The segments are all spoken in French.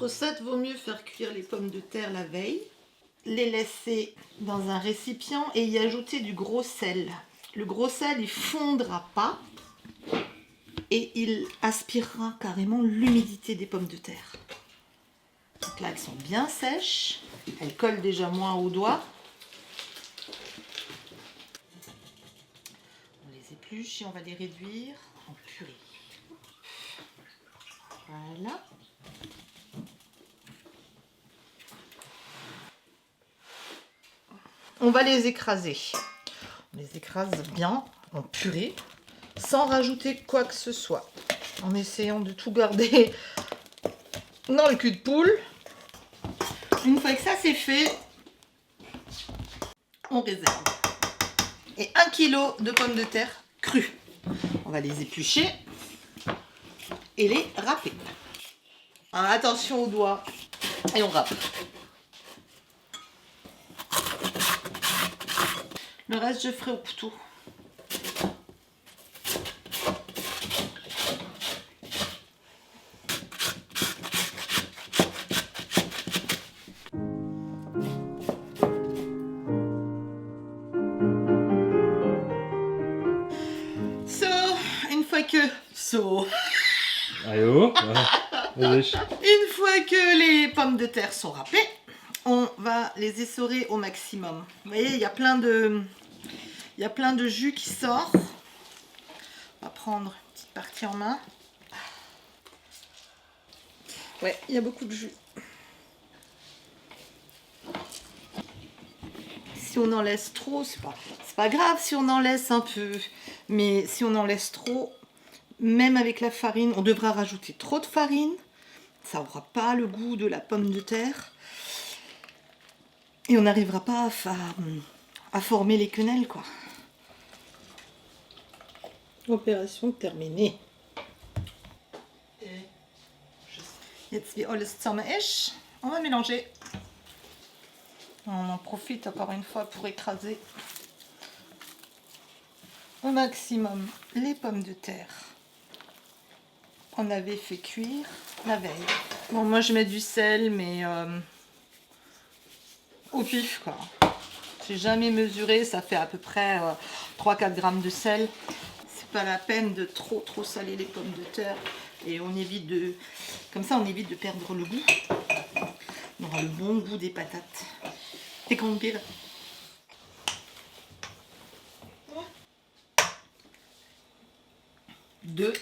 recette, vaut mieux faire cuire les pommes de terre la veille, les laisser dans un récipient et y ajouter du gros sel. Le gros sel, il fondra pas et il aspirera carrément l'humidité des pommes de terre. Donc là, elles sont bien sèches, elles collent déjà moins aux doigts. On les épluche et on va les réduire en purée. Voilà. On va les écraser. On les écrase bien en purée, sans rajouter quoi que ce soit. En essayant de tout garder dans le cul de poule. Une fois que ça c'est fait, on réserve. Et 1 kg de pommes de terre crues. On va les éplucher et les râper. Alors, attention aux doigts et on râpe. Le reste, je ferai au couteau. Ayo, Une fois que les pommes de terre sont râpées, on va les essorer au maximum. Vous voyez, il y a plein de jus qui sort. On va prendre une petite partie en main. Ouais, il y a beaucoup de jus. Si on en laisse trop, c'est pas grave si on en laisse un peu. Mais si on en laisse trop, même avec la farine, on devra rajouter trop de farine. Ça n'aura pas le goût de la pomme de terre. Et on n'arrivera pas à former les quenelles, quoi. Opération terminée. Jetzt wie alles zusammen ist, on va mélanger. On en profite encore une fois pour écraser au maximum les pommes de terre qu'on avait fait cuire la veille. Bon, moi je mets du sel, mais au pif, quoi. J'ai jamais mesuré, ça fait à peu près 3-4 grammes de sel. C'est pas la peine de trop saler les pommes de terre. Et on évite de... Comme ça, on évite de perdre le goût. On aura le bon goût des patates. Et qu'on pire. Deux.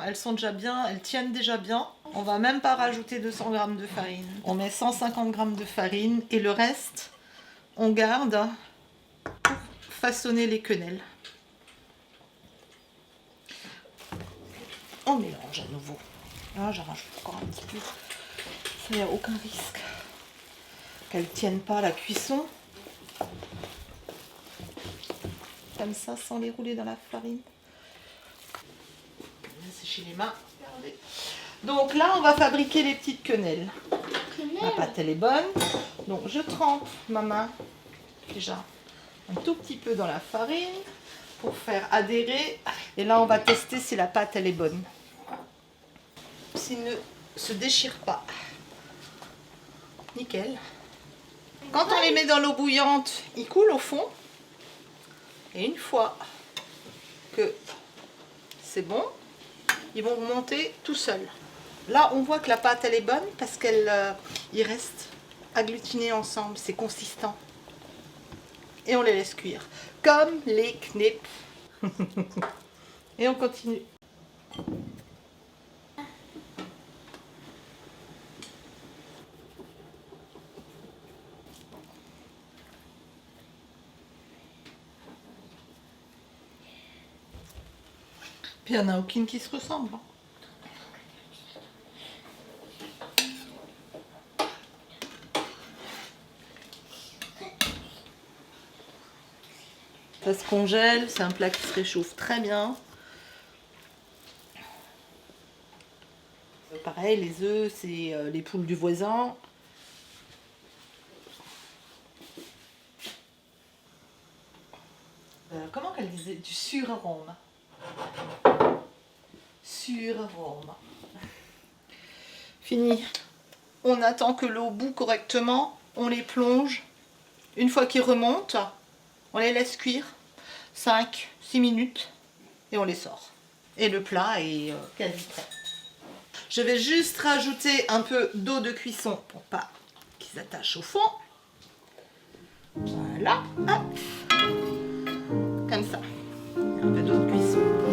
Elles sont déjà bien, elles tiennent déjà bien. On va même pas rajouter 200 g de farine. On met 150 g de farine et le reste, on garde pour façonner les quenelles. On mélange à nouveau. Là, j'en rajoute encore un petit peu. Il n'y a aucun risque qu'elles ne tiennent pas à la cuisson. Comme ça, sans les rouler dans la farine. Sécher les mains. Regardez. Donc là, on va fabriquer les petites quenelles. La pâte, elle est bonne. Donc je trempe ma main déjà un tout petit peu dans la farine pour faire adhérer. Et là, on va tester si la pâte, elle est bonne. S'il ne se déchire pas. Nickel. Quand on les met dans l'eau bouillante, ils coulent au fond. Et une fois que c'est bon, ils vont remonter tout seuls. Là, on voit que la pâte, elle est bonne parce qu'ils restent agglutinés ensemble. C'est consistant. Et on les laisse cuire. Comme les knips. Et on continue. Puis il n'y en a aucune qui se ressemble. Ça se congèle, c'est un plat qui se réchauffe très bien. Pareil, les œufs, c'est les poules du voisin. Comment qu'elle disait? Du surarôme. sur arôme. Fini. On attend que l'eau bout correctement. On les plonge. Une fois qu'ils remontent, on les laisse cuire 5-6 minutes et on les sort. Et le plat est quasi prêt. Je vais juste rajouter un peu d'eau de cuisson pour pas qu'ils s'attachent au fond. Voilà, hop. Comme ça. Un peu d'eau de cuisson.